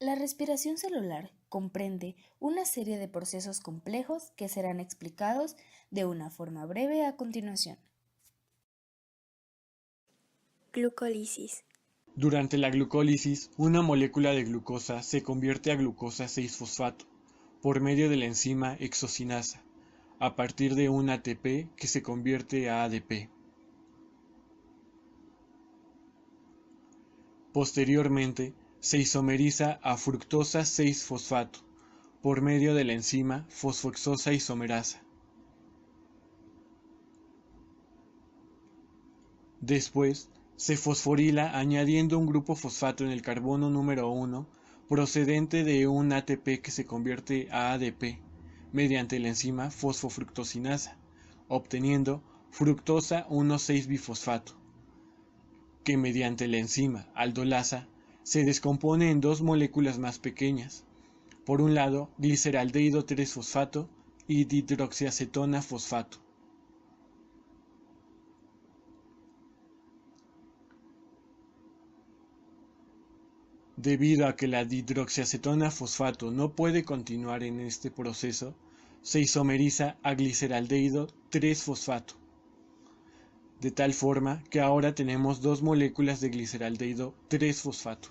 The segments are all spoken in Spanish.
La respiración celular comprende una serie de procesos complejos que serán explicados de una forma breve a continuación. Glucólisis. Durante la glucólisis, una molécula de glucosa se convierte a glucosa 6-fosfato por medio de la enzima hexocinasa, a partir de un ATP que se convierte a ADP. Posteriormente, se isomeriza a fructosa 6-fosfato por medio de la enzima fosfoxosa isomerasa. Después, se fosforila añadiendo un grupo fosfato en el carbono número 1 procedente de un ATP que se convierte a ADP mediante la enzima fosfofructosinasa, obteniendo fructosa 1,6-bifosfato, que mediante la enzima aldolasa se descompone en dos moléculas más pequeñas. Por un lado, gliceraldehído 3-fosfato y dihidroxiacetona fosfato. Debido a que la dihidroxiacetona fosfato no puede continuar en este proceso, se isomeriza a gliceraldehído 3-fosfato, de tal forma que ahora tenemos dos moléculas de gliceraldehído 3-fosfato.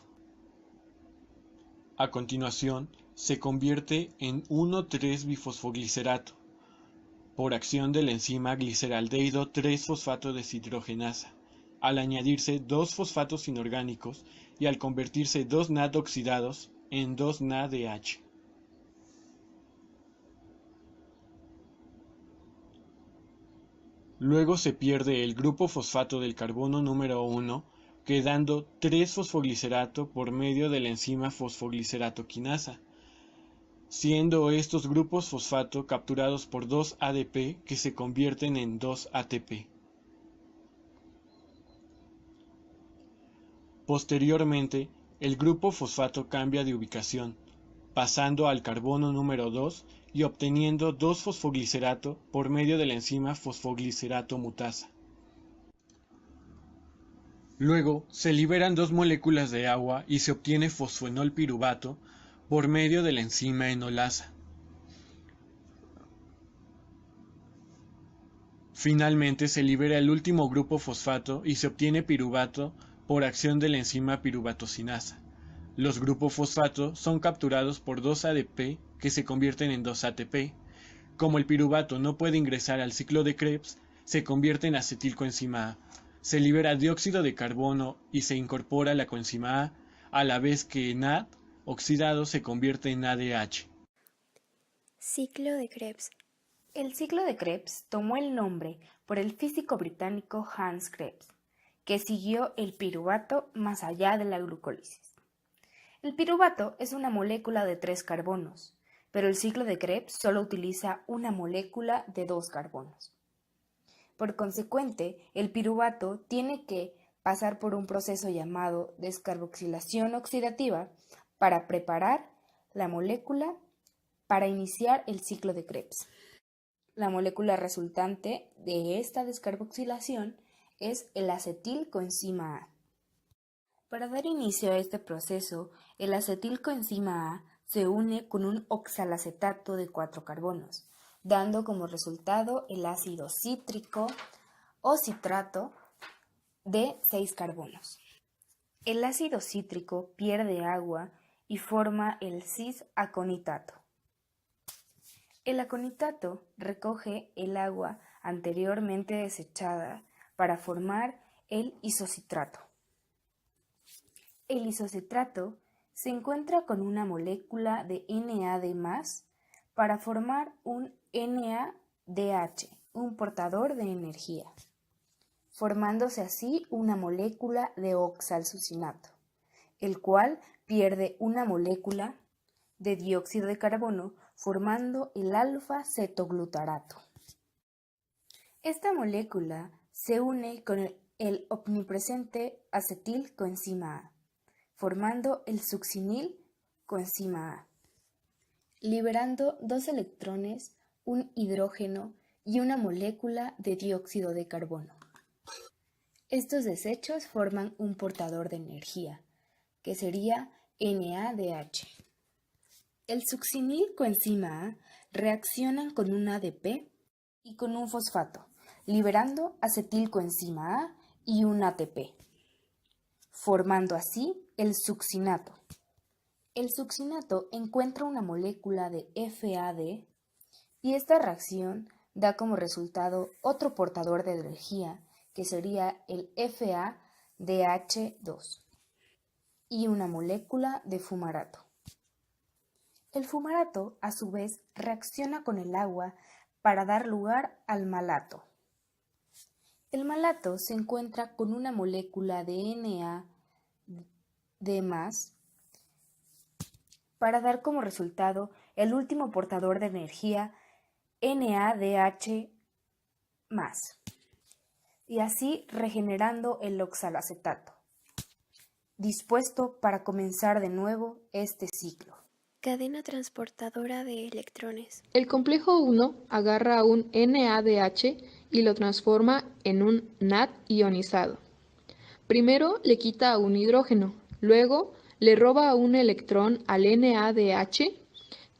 A continuación, se convierte en 1,3-bifosfoglicerato por acción de la enzima gliceraldehído 3-fosfato deshidrogenasa, al añadirse dos fosfatos inorgánicos y al convertirse dos NAD oxidados en 2NADH. Luego se pierde el grupo fosfato del carbono número 1, quedando 3-fosfoglicerato por medio de la enzima fosfoglicerato-quinasa, siendo estos grupos fosfato capturados por dos ADP que se convierten en dos ATP. Posteriormente, el grupo fosfato cambia de ubicación, pasando al carbono número 2 y obteniendo 2-fosfoglicerato por medio de la enzima fosfoglicerato mutasa. Luego, se liberan dos moléculas de agua y se obtiene fosfenol piruvato por medio de la enzima enolasa. Finalmente se libera el último grupo fosfato y se obtiene piruvato por acción de la enzima piruvatosinasa. Los grupos fosfato son capturados por dos ADP que se convierten en dos ATP. Como el piruvato no puede ingresar al ciclo de Krebs, se convierte en acetilcoenzima A. Se libera dióxido de carbono y se incorpora la coenzima a la vez que NAD oxidado se convierte en ADH. Ciclo de Krebs. El ciclo de Krebs tomó el nombre por el físico británico Hans Krebs, que siguió el piruvato más allá de la glucólisis. El piruvato es una molécula de 3 carbonos, pero el ciclo de Krebs solo utiliza una molécula de 2 carbonos. Por consecuente, el piruvato tiene que pasar por un proceso llamado descarboxilación oxidativa para preparar la molécula para iniciar el ciclo de Krebs. La molécula resultante de esta descarboxilación es el acetilcoenzima A. Para dar inicio a este proceso, el acetilcoenzima A se une con un oxalacetato de 4 carbonos, dando como resultado el ácido cítrico o citrato de 6 carbonos. El ácido cítrico pierde agua y forma el cis-aconitato. El aconitato recoge el agua anteriormente desechada para formar el isocitrato. El isocitrato se encuentra con una molécula de NAD+ para formar un NADH, un portador de energía, formándose así una molécula de oxalsucinato, el cual pierde una molécula de dióxido de carbono formando el alfa-cetoglutarato. Esta molécula se une con el omnipresente acetilcoenzima A, formando el succinilcoenzima A, liberando 2 electrones, un hidrógeno y una molécula de dióxido de carbono. Estos desechos forman un portador de energía, que sería NADH. El succinil coenzima A reaccionan con un ADP y con un fosfato, liberando acetilcoenzima A y un ATP, formando así el succinato. El succinato encuentra una molécula de FAD y esta reacción da como resultado otro portador de energía que sería el FADH2 y una molécula de fumarato. El fumarato, a su vez, reacciona con el agua para dar lugar al malato. El malato se encuentra con una molécula de NAD+, para dar como resultado el último portador de energía NADH+, y así regenerando el oxaloacetato, dispuesto para comenzar de nuevo este ciclo. Cadena transportadora de electrones. El complejo 1 agarra a un NADH y lo transforma en un NAD ionizado. Primero le quita un hidrógeno, luego le roba un electrón al NADH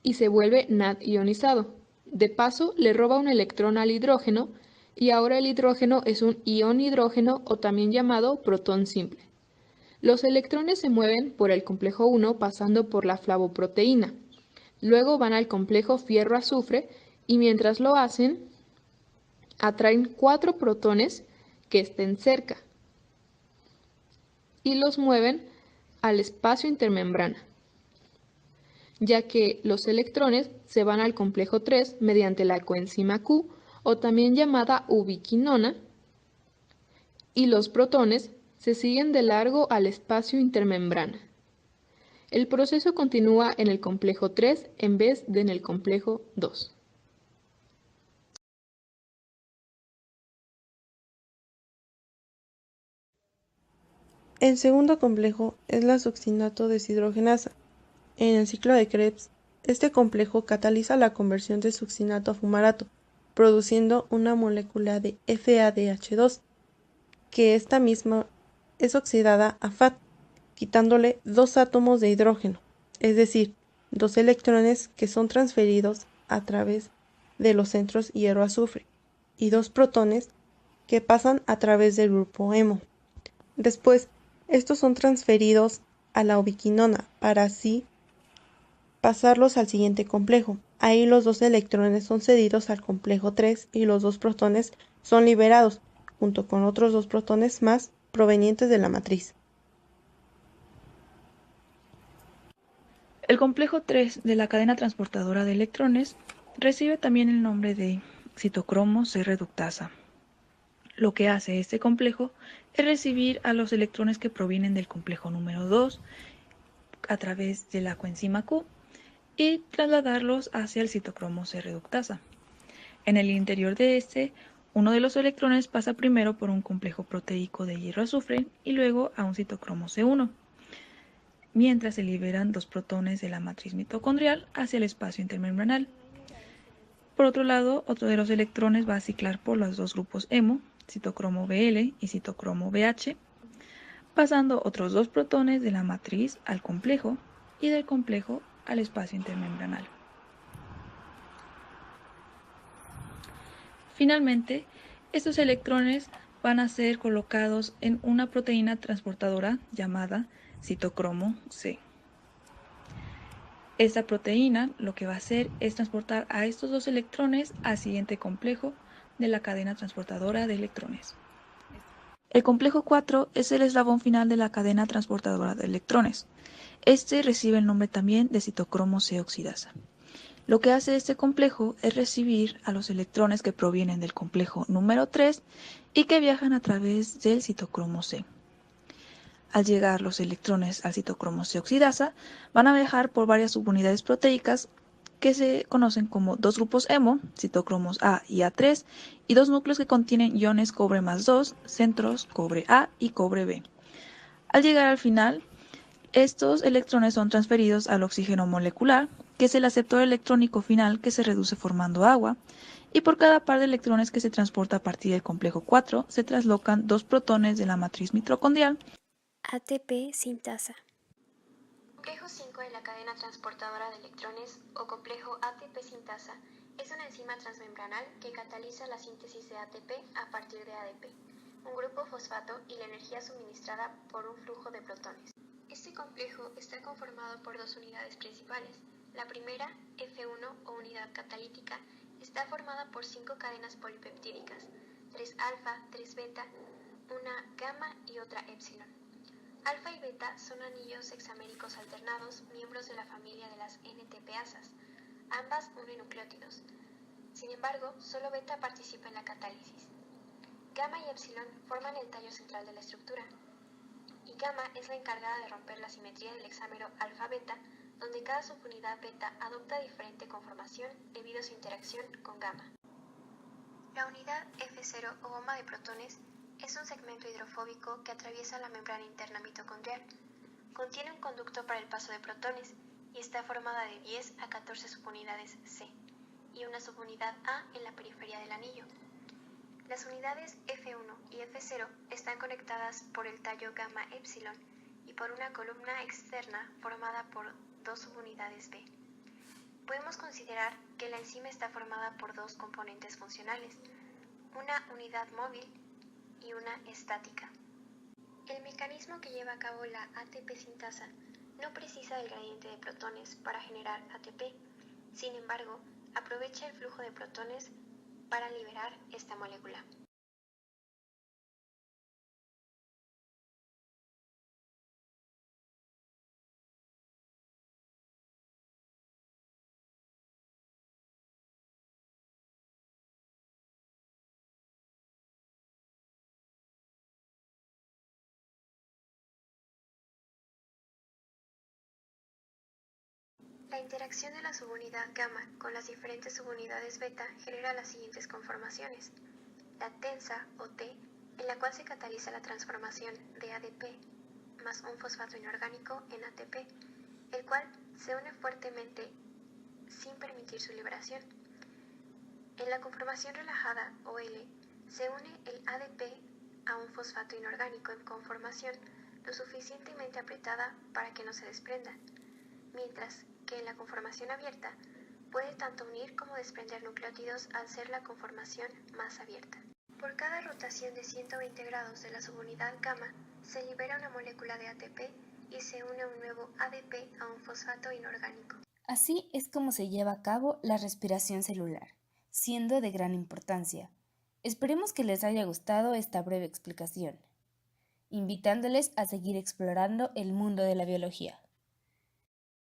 y se vuelve NAD ionizado. De paso, le roba un electrón al hidrógeno y ahora el hidrógeno es un ion hidrógeno o también llamado protón simple. Los electrones se mueven por el complejo 1 pasando por la flavoproteína. Luego van al complejo fierro-azufre y mientras lo hacen, atraen 4 protones que estén cerca y los mueven al espacio intermembrana, ya que los electrones se van al complejo 3 mediante la coenzima Q o también llamada ubiquinona y los protones se siguen de largo al espacio intermembrana. El proceso continúa en el complejo 3 en vez de en el complejo 2. El segundo complejo es la succinato deshidrogenasa. En el ciclo de Krebs, este complejo cataliza la conversión de succinato a fumarato, produciendo una molécula de FADH2, que esta misma es oxidada a FAD, quitándole 2 átomos de hidrógeno, es decir, 2 electrones que son transferidos a través de los centros hierro-azufre y 2 protones que pasan a través del grupo hemo. Después, estos son transferidos a la ubiquinona para así pasarlos al siguiente complejo. Ahí los 2 electrones son cedidos al complejo 3 y los 2 protones son liberados, junto con otros 2 protones más provenientes de la matriz. El complejo 3 de la cadena transportadora de electrones recibe también el nombre de citocromo C reductasa. Lo que hace este complejo es recibir a los electrones que provienen del complejo número 2 a través de la coenzima Q y trasladarlos hacia el citocromo C reductasa. En el interior de este, uno de los electrones pasa primero por un complejo proteico de hierro-azufre y luego a un citocromo C1, mientras se liberan 2 protones de la matriz mitocondrial hacia el espacio intermembranal. Por otro lado, otro de los electrones va a ciclar por los 2 grupos hemo, citocromo Bl y citocromo Bh, pasando otros 2 protones de la matriz al complejo y del complejo al espacio intermembranal. Finalmente, estos electrones van a ser colocados en una proteína transportadora llamada citocromo C. Esta proteína lo que va a hacer es transportar a estos 2 electrones al siguiente complejo de la cadena transportadora de electrones. El complejo 4 es el eslabón final de la cadena transportadora de electrones. Este recibe el nombre también de citocromo C oxidasa. Lo que hace este complejo es recibir a los electrones que provienen del complejo número 3 y que viajan a través del citocromo C. Al llegar los electrones al citocromo C oxidasa, van a viajar por varias subunidades proteicas que se conocen como 2 grupos hemo, citocromos A y A3, y 2 núcleos que contienen iones cobre más 2, centros cobre A y cobre B. Al llegar al final, estos electrones son transferidos al oxígeno molecular, que es el aceptor electrónico final que se reduce formando agua, y por cada par de electrones que se transporta a partir del complejo 4, se traslocan 2 protones de la matriz mitocondrial. ATP sintasa. complejo 5 de la cadena transportadora de electrones, o complejo ATP sintasa, es una enzima transmembranal que cataliza la síntesis de ATP a partir de ADP, un grupo fosfato, y la energía suministrada por un flujo de protones. Este complejo está conformado por dos unidades principales. La primera, F1 o unidad catalítica, está formada por 5 cadenas polipeptídicas, 3 alfa, 3 beta, una gamma y otra épsilon. Alfa y beta son anillos hexaméricos alternados, miembros de la familia de las NTPasas, ambas uninucleótidos. Sin embargo, solo beta participa en la catálisis. Gamma y épsilon forman el tallo central de la estructura, y gamma es la encargada de romper la simetría del hexámero alfa-beta, donde cada subunidad beta adopta diferente conformación debido a su interacción con gamma. La unidad F0 o bomba de protones es un segmento hidrofóbico que atraviesa la membrana interna mitocondrial. Contiene un conducto para el paso de protones y está formada de 10 a 14 subunidades C y una subunidad A en la periferia del anillo. Las unidades F1 y F0 están conectadas por el tallo gamma épsilon y por una columna externa formada por dos subunidades B. Podemos considerar que la enzima está formada por dos componentes funcionales, una unidad móvil y una estática. El mecanismo que lleva a cabo la ATP sintasa no precisa del gradiente de protones para generar ATP, sin embargo, aprovecha el flujo de protones para liberar esta molécula. La interacción de la subunidad gamma con las diferentes subunidades beta genera las siguientes conformaciones. La tensa o T, en la cual se cataliza la transformación de ADP más un fosfato inorgánico en ATP, el cual se une fuertemente sin permitir su liberación. En la conformación relajada o L, se une el ADP a un fosfato inorgánico en conformación lo suficientemente apretada para que no se desprenda, mientras que en la conformación abierta puede tanto unir como desprender nucleótidos al ser la conformación más abierta. Por cada rotación de 120 grados de la subunidad gamma, se libera una molécula de ATP y se une un nuevo ADP a un fosfato inorgánico. Así es como se lleva a cabo la respiración celular, siendo de gran importancia. Esperemos que les haya gustado esta breve explicación, invitándoles a seguir explorando el mundo de la biología.